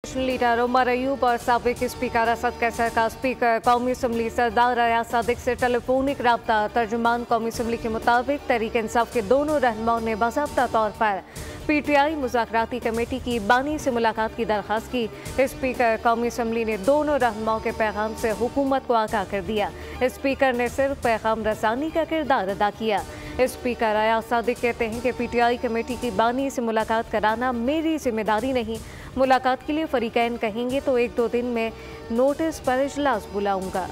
Leader Umar Ayub और साबिक speaker Asad Qaiser का स्पीकर कौमी असम्बली सरदार अयाज सादिक से टेलीफोनिक रब्ता। तर्जुमान कौमी असम्बली के मुताबिक तहरीक इंसाफ के दोनों रहनुमाओं ने बाज़ाब्ता तौर पर PTI मुज़ाकराती कमेटी की बानी से मुलाकात की दरख्वास्त की। स्पीकर कौमी असम्बली ने दोनों रहनुमाओं के पैगाम से हुकूमत को आगाह कर दिया। स्पीकर ने सिर्फ पैगाम रसानी का किरदार अदा किया। स्पीकर अयाज सादिक कहते हैं कि PTI कमेटी की बानी से मुलाकात कराना मेरी जिम्मेदारी नहीं। मुलाकात के लिए फरीकैन कहेंगे तो 1-2 दिन में नोटिस पर इजलास बुलाऊंगा।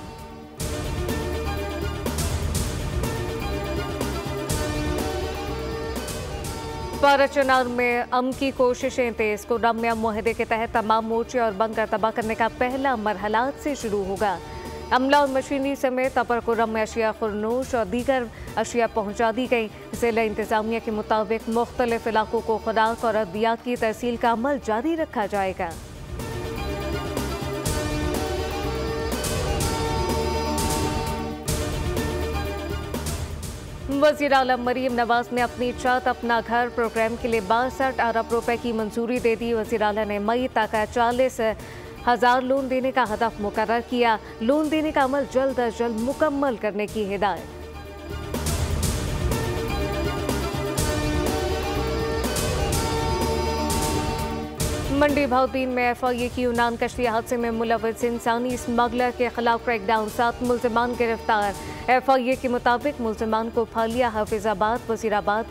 पाराचनार में अमन की कोशिशें तेज। कोडम मुआहदे के तहत तमाम मोर्चे और बंकर तबाह करने का पहला मरहला आज से शुरू होगा। अमला और मशीनरी समेत अपर कोडम में अशिया खुरनूश और दीगर अशिया पहुंचा दी गई। जिला इंतजामिया के मुताबिक मुख्तलिफ इलाकों को खुराक और अद्वियात की तरसील का अमल जारी रखा जाएगा। वज़ीर आला मरीम नवाज ने अपनी छत अपना घर प्रोग्राम के लिए 62 अरब रुपए की मंजूरी दे दी। वज़ीर आला ने मई तक 40,000 लोन देने का हदफ मुकर्रर किया। लोन देने का अमल जल्द अज जल्द मुकम्मल करने की हिदायत। मंडी भाउद्दीन में FIA की यूनान कश्ती हादसे में मुलव्वस इंसानी स्मगलर के खिलाफ क्रैकडाउन। 7 मुल्जिमान गिरफ्तार। FIA के मुताबिक मुल्जिमान को फालिया, हाफिजाबाद, वजीराबाद,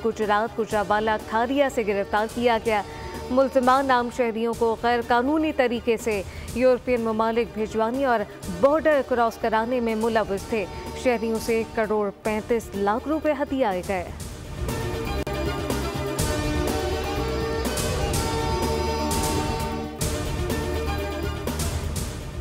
गुजरावाला, खारिया से गिरफ्तार किया गया। मुल्जिमान आम शहरियों को गैर कानूनी तरीके से यूरोपियन ममालिक भिजवाने और बॉर्डर क्रॉस कराने में मुलव्वस थे। शहरियों से 1 करोड़ 35 लाख रुपए हथियाए गए।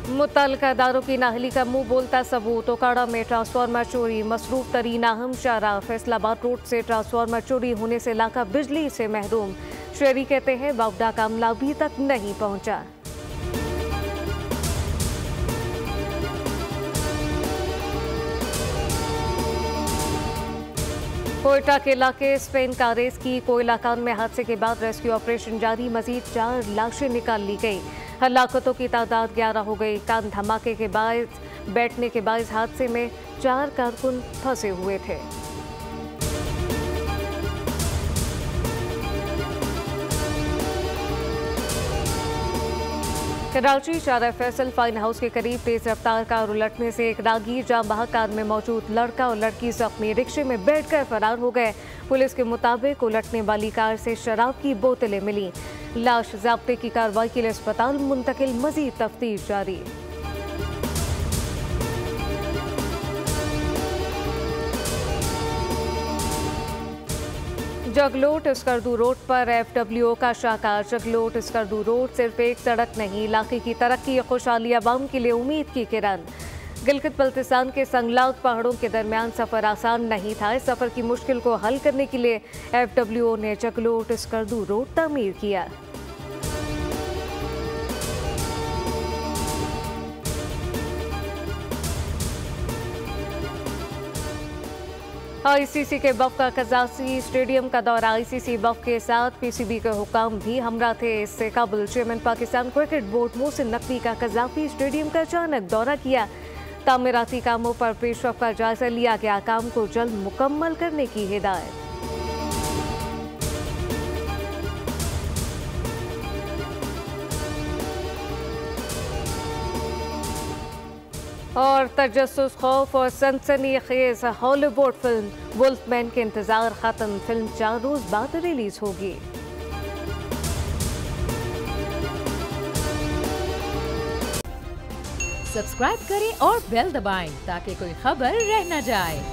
मुतल्लिका इदारों की नाअहली का मुंह बोलता सबूत। ओकाड़ा में ट्रांसफार्मर चोरी मसरूफ तरीन अहम शाहराह। फैसलाबाद रोड से ट्रांसफार्मर चोरी होने से इलाका बिजली से महरूम। शहरी कहते हैं बावडा का अमला अभी तक नहीं पहुंचा। कोयटा के इलाके स्पेन कारेस की कोयला कान में हादसे के बाद रेस्क्यू ऑपरेशन जारी। मजीद 4 लाशें निकाल ली गई। हलाकतों की तादाद 11 हो गई। कान धमाके के बाद बैठने के बाद हादसे में 4 कारकुन फंसे हुए थे। कराची शारा फैसल फाइन हाउस के करीब तेज रफ्तार कार उलटने से एक राहगीर जाम बहक कार में मौजूद लड़का और लड़की जख्मी। रिक्शे में बैठकर फरार हो गए। पुलिस के मुताबिक उलटने वाली कार से शराब की बोतलें मिली। लाश ज़ाब्ते की कार्रवाई के लिए अस्पताल मुंतकिल। मजीद तफ्तीश जारी। जगलोट स्कर्दू रोड पर FWO का शाहकार। जगलोट स्कर्दू रोड सिर्फ एक सड़क नहीं, इलाके की तरक्की, खुशहाली, अवाम के लिए उम्मीद की किरण। गिलगित बल्तिस्तान के संगलाग पहाड़ों के दरमियान सफ़र आसान नहीं था। इस सफ़र की मुश्किल को हल करने के लिए FWO ने जगलोट स्कर्दू रोड तामीर किया। ICC के वफ़ का कज़ासी स्टेडियम का दौरा। ICC वफ़ के साथ PCB के हुकाम भी हमरा थे। इससे कबल chairman Pakistan cricket board Mohsin Naqvi का कज़ाफी स्टेडियम का अचानक दौरा किया। तामीराती कामों पर पेशरफ का जायजा लिया गया। काम को जल्द मुकम्मल करने की हिदायत। और तजस्सुस, खौफ और सनसनीखेज हॉलीवुड फिल्म वुल्फमैन के इंतजार खत्म। फिल्म 4 रोज बाद रिलीज होगी। सब्सक्राइब करें और बेल दबाएं ताकि कोई खबर रह न जाए।